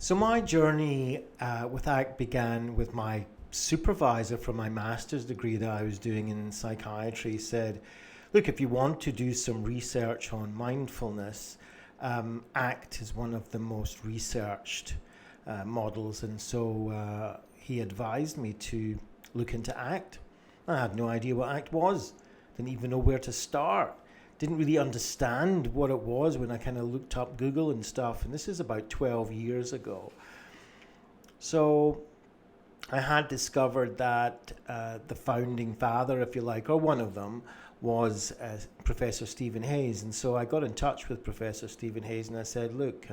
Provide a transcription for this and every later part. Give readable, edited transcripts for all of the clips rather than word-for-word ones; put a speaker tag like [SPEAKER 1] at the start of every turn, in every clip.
[SPEAKER 1] So my journey with ACT began with my supervisor from my master's degree that I was doing in psychiatry said, look, if you want to do some research on mindfulness, ACT is one of the most researched models. And so he advised me to look into ACT. I had no idea what ACT was. Didn't even know where to start. Didn't really understand what it was when I kind of looked up Google and stuff. And this is about 12 years ago. So I had discovered that the founding father, if you like, or one of them, was Professor Stephen Hayes. And so I got in touch with Professor Stephen Hayes and I said, look,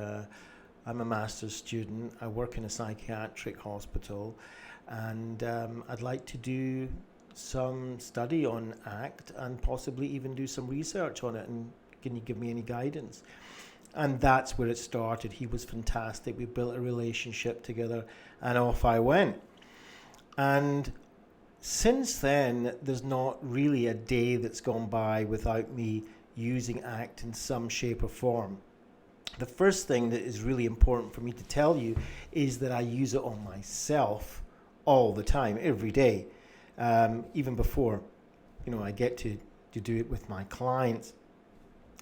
[SPEAKER 1] I'm a master's student. I work in a psychiatric hospital and I'd like to do some study on ACT and possibly even do some research on it, and can you give me any guidance? And that's where it started. He was fantastic. We built a relationship together and off I went. And since then, there's not really a day that's gone by without me using ACT in some shape or form. The first thing that is really important for me to tell you is that I use it on myself all the time, every day. Even before, I get to do it with my clients.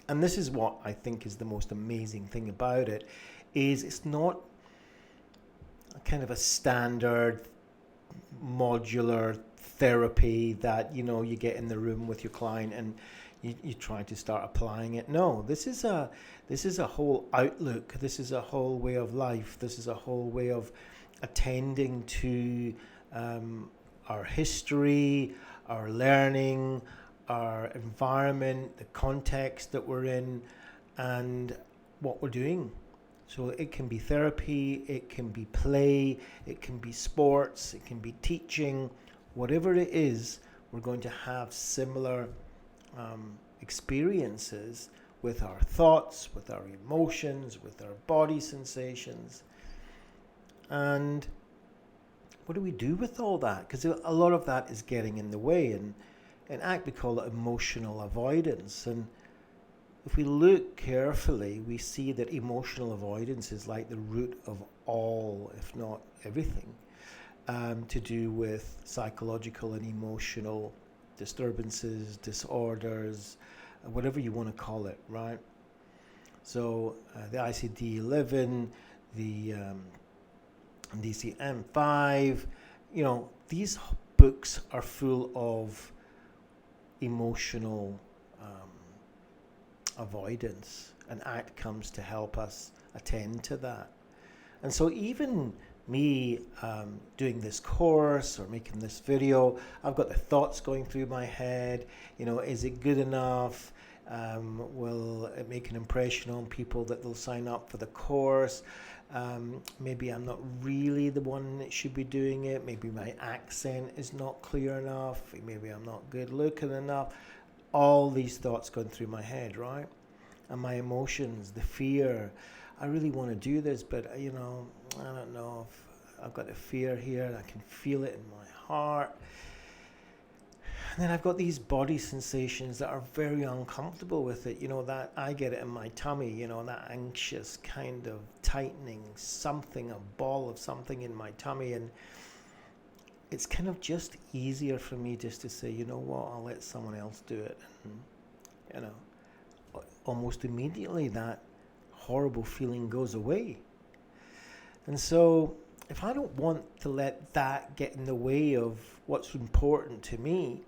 [SPEAKER 1] And this is what I think is the most amazing thing about it, is it's not a kind of a standard modular therapy that, you get in the room with your client and you try to start applying it. No, this is a whole outlook. This is a whole way of life. This is a whole way of attending to our history, our learning, our environment, the context that we're in, and what we're doing. So it can be therapy, it can be play, it can be sports, it can be teaching, whatever it is, we're going to have similar experiences with our thoughts, with our emotions, with our body sensations. And what do we do with all that? Because a lot of that is getting in the way. And in ACT, we call it emotional avoidance. And if we look carefully, we see that emotional avoidance is like the root of all, if not everything, to do with psychological and emotional disturbances, disorders, whatever you want to call it, right? So the ICD-11, the DCM-5, these books are full of emotional avoidance, and ACT comes to help us attend to that. And so even me doing this course or making this video, I've got the thoughts going through my head, is it good enough? Will it make an impression on people that they'll sign up for the course? Maybe I'm not really the one that should be doing it. Maybe my accent is not clear enough. Maybe I'm not good looking enough. All these thoughts going through my head, right? And my emotions, the fear. I really want to do this, but I don't know if I've got a fear here and I can feel it in my heart. And then I've got these body sensations that are very uncomfortable with it. That I get it in my tummy, that anxious kind of tightening, a ball of something in my tummy. And it's kind of just easier for me just to say, you know what, I'll let someone else do it. And, almost immediately that horrible feeling goes away. And so if I don't want to let that get in the way of what's important to me,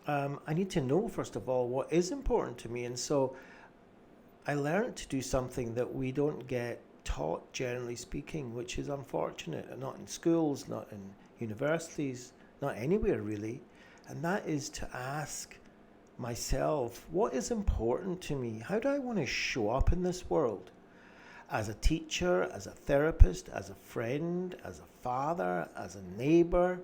[SPEAKER 1] I need to know, first of all, what is important to me. And so I learned to do something that we don't get taught, generally speaking, which is unfortunate. Not in schools, not in universities, not anywhere really. And that is to ask myself, what is important to me? How do I want to show up in this world? As a teacher, as a therapist, as a friend, as a father, as a neighbor,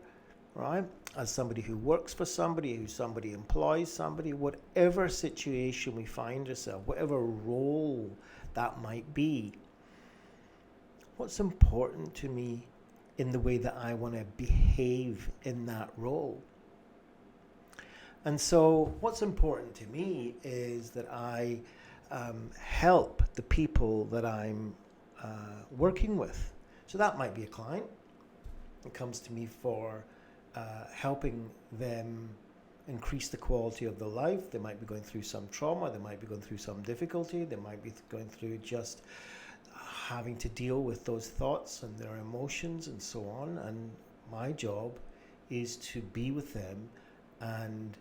[SPEAKER 1] right? As somebody who works for somebody, who somebody employs somebody, whatever situation we find ourselves, whatever role that might be. What's important to me in the way that I want to behave in that role? And so what's important to me is that I help the people that I'm working with. So that might be a client that comes to me for helping them increase the quality of their life. They might be going through some trauma, they might be going through some difficulty, they might be going through just having to deal with those thoughts and their emotions and so on. And my job is to be with them and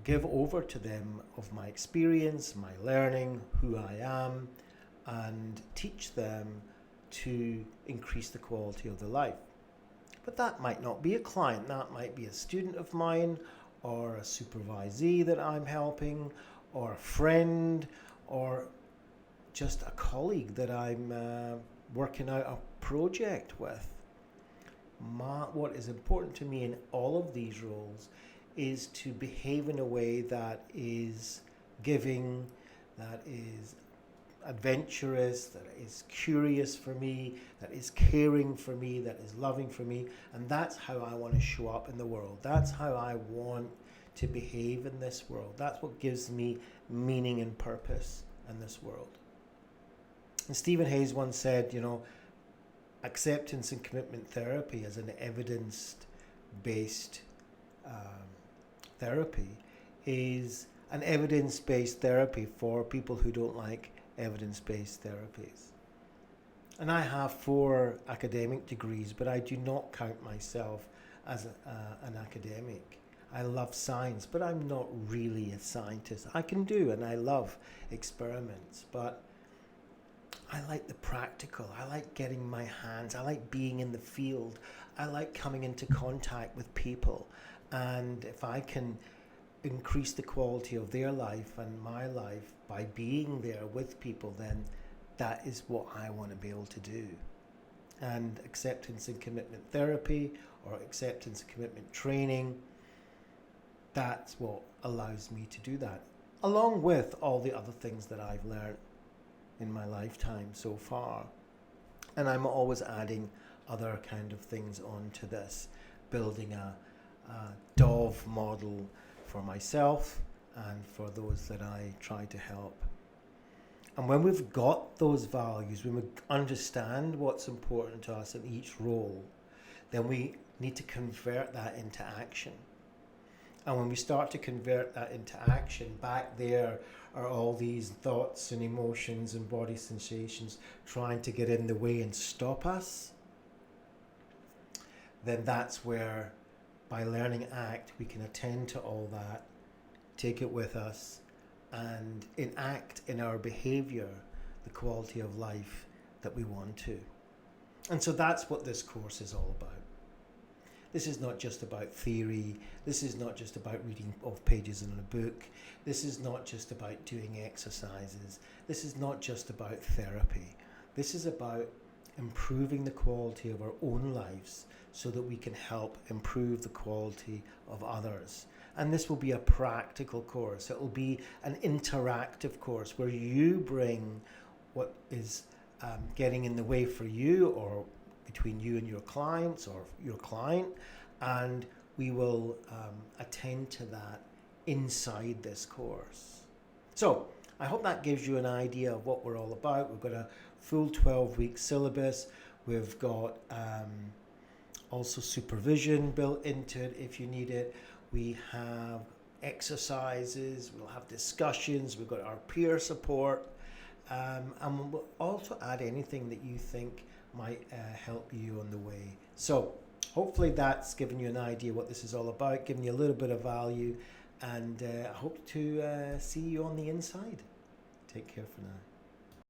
[SPEAKER 1] give over to them of my experience, my learning, who I am, and teach them to increase the quality of their life. But that might not be a client, that might be a student of mine, or a supervisee that I'm helping, or a friend, or just a colleague that I'm working out a project with. What is important to me in all of these roles is to behave in a way that is giving, that is adventurous, that is curious for me, that is caring for me, that is loving for me. And that's how I want to show up in the world. That's how I want to behave in this world. That's what gives me meaning and purpose in this world. And Stephen Hayes once said, acceptance and commitment therapy as an evidence-based therapy is an evidence-based therapy for people who don't like evidence-based therapies. And I have 4 academic degrees, but I do not count myself as an academic. I love science, but I'm not really a scientist. I can do, and I love experiments, but I like the practical. I like getting my hands. I like being in the field. I like coming into contact with people. And if I can increase the quality of their life and my life by being there with people, then that is what I want to be able to do. And acceptance and commitment therapy, or acceptance and commitment training, that's what allows me to do that, along with all the other things that I've learned in my lifetime so far. And I'm always adding other kind of things onto this, building a Dove model for myself and for those that I try to help. And when we've got those values, when we understand what's important to us in each role, then we need to convert that into action. And when we start to convert that into action, back there are all these thoughts and emotions and body sensations trying to get in the way and stop us. Then that's where, by learning ACT, we can attend to all that, take it with us, and enact in our behavior the quality of life that we want to. And so that's what this course is all about. This is not just about theory. This is not just about reading off pages in a book. This is not just about doing exercises. This is not just about therapy. This is about improving the quality of our own lives so that we can help improve the quality of others. And this will be a practical course. It will be an interactive course where you bring what is getting in the way for you, or between you and your clients or your client, and we will attend to that inside this course. So I hope that gives you an idea of what we're all about. We've got a full 12-week syllabus. We've got also supervision built into it if you need it. We have exercises, we'll have discussions, we've got our peer support, and we'll also add anything that you think might help you on the way. So hopefully that's given you an idea what this is all about, giving you a little bit of value, and I hope to see you on the inside. Take care for now.